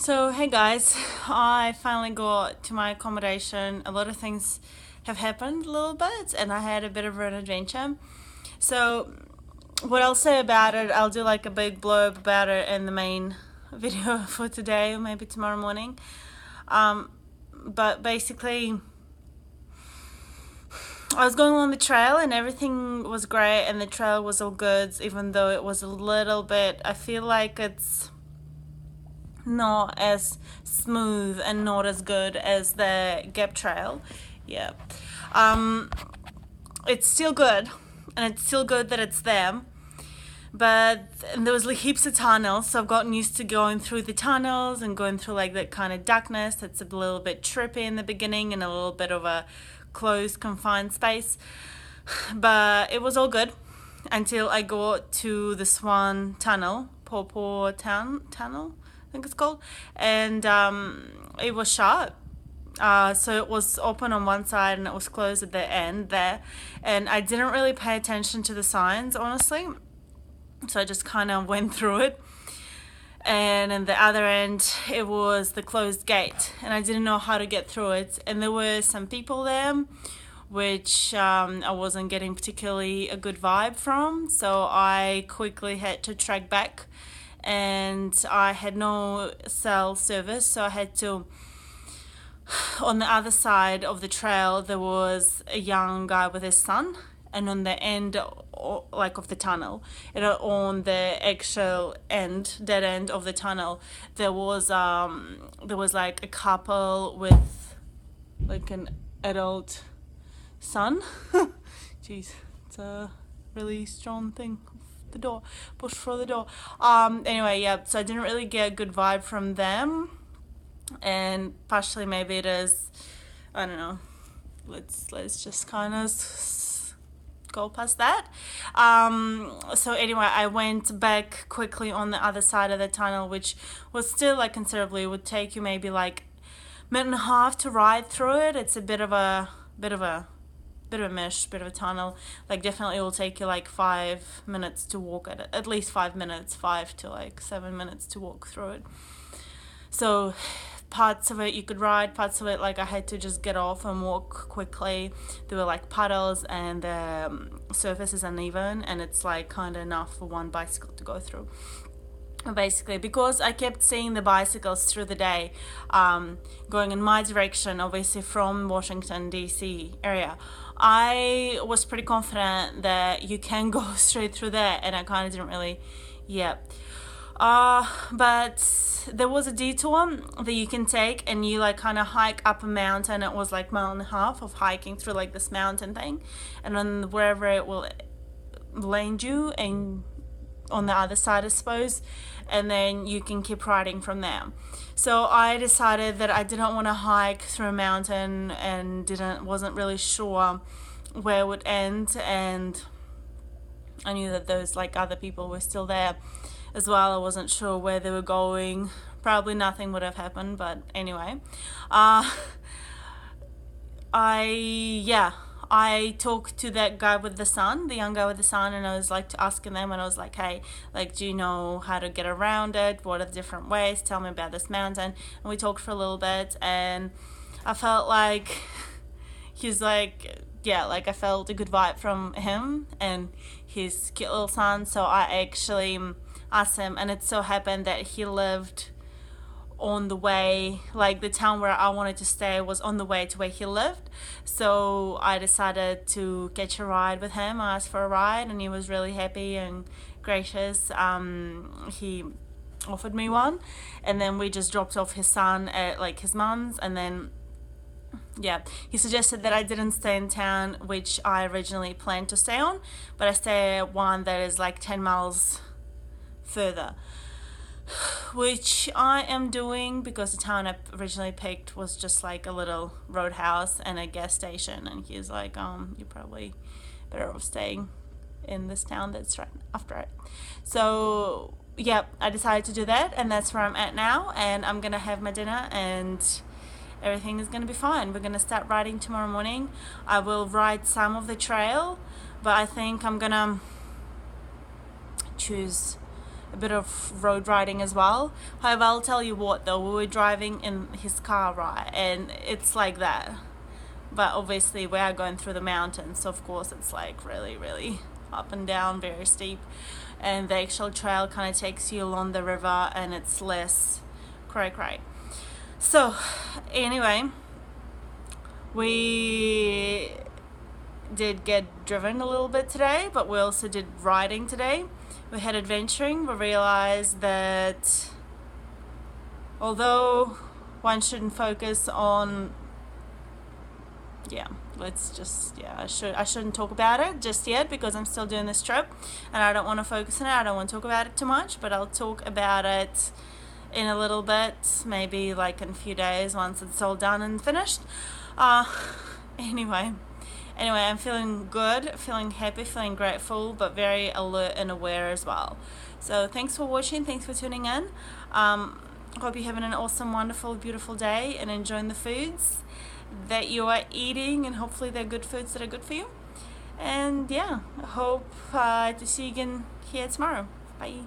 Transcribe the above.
So, hey guys, I finally got to my accommodation. A lot of things have happened a little bit, and I had a bit of an adventure. So, what I'll say about it, I'll do like a big blurb about it in the main video for today or maybe tomorrow morning. But basically, I was going along the trail and everything was great, and the trail was all good, even though it was a little bit, I feel like it's not as smooth and not as good as the Gap Trail. Yeah. It's still good, and it's still good that it's there. But there was like heaps of tunnels, so I've gotten used to going through the tunnels and going through like that kind of darkness. It's a little bit trippy in the beginning and a little bit of a closed, confined space. But it was all good until I got to this one tunnel, Pawpaw Tunnel, I think it's called, and it was shut. So it was open on one side and it was closed at the end there, and I didn't really pay attention to the signs, honestly, so I just kind of went through it. And in the other end it was the closed gate, and I didn't know how to get through it, and there were some people there which I wasn't getting particularly a good vibe from, so I quickly had to track back, and I had no cell service, so I had to, on the other side of the trail there was a young guy with his son, and on the end like of the tunnel, and on the actual end, dead end of the tunnel, there was like a couple with like an adult son. Jeez, it's a really strong thing. The door, push for the door. Anyway, yeah, so I didn't really get a good vibe from them, and partially maybe it is, I don't know, let's just kind of go past that. So anyway, I went back quickly on the other side of the tunnel, which was still like considerably, it would take you maybe like a minute and a half to ride through it. It's a bit of a mesh, bit of a tunnel. Like definitely it will take you like 5 minutes to walk at least 5 minutes, 5 to like 7 minutes to walk through it. So parts of it you could ride, parts of it like I had to just get off and walk quickly. There were like puddles, and the surface is uneven, and it's like kind of enough for one bicycle to go through. Basically, because I kept seeing the bicycles through the day, going in my direction, obviously from Washington DC area, I was pretty confident that you can go straight through there, and I kind of didn't really, yeah. But there was a detour that you can take, and you like kind of hike up a mountain. It was like a mile and a half of hiking through like this mountain thing, and then wherever it will land you, and on the other side, I suppose, and then you can keep riding from there. So I decided that I didn't want to hike through a mountain and wasn't really sure where it would end, and I knew that those like other people were still there as well. I wasn't sure where they were going. Probably nothing would have happened, but anyway, I talked to that guy with the son, the young guy with the son, and I was like asking them, and I was like, hey, like, do you know how to get around it? What are the different ways? Tell me about this mountain. And we talked for a little bit, and I felt like he's like, yeah, like I felt a good vibe from him and his cute little son. So I actually asked him, and it so happened that he lived on the way, like the town where I wanted to stay was on the way to where he lived. So I decided to catch a ride with him. I asked for a ride, and he was really happy and gracious. He offered me one, and then we just dropped off his son at like his mum's, and then yeah, he suggested that I didn't stay in town, which I originally planned to stay on, but I stay at one that is like 10 miles further, which I am doing because the town I originally picked was just like a little roadhouse and a gas station, and he's like, you're probably better off staying in this town that's right after it. So yeah, I decided to do that, and that's where I'm at now, and I'm gonna have my dinner and everything is gonna be fine. We're gonna start riding tomorrow morning. I will ride some of the trail, but I think I'm gonna choose a bit of road riding as well. However, I'll tell you what though, we were driving in his car, right, and it's like that, but obviously we are going through the mountains, so of course it's like really up and down, very steep, and the actual trail kind of takes you along the river and it's less cray. So anyway, we did get driven a little bit today, but we also did riding today. We had adventuring. We realized that although one shouldn't focus on, I shouldn't talk about it just yet because I'm still doing this trip and I don't want to focus on it. I don't want to talk about it too much, but I'll talk about it in a little bit, maybe like in a few days once it's all done and finished. Anyway, I'm feeling good, feeling happy, feeling grateful, but very alert and aware as well. So thanks for watching, thanks for tuning in. Hope you're having an awesome, wonderful, beautiful day and enjoying the foods that you are eating, and hopefully they're good foods that are good for you. And yeah, I hope to see you again here tomorrow. Bye.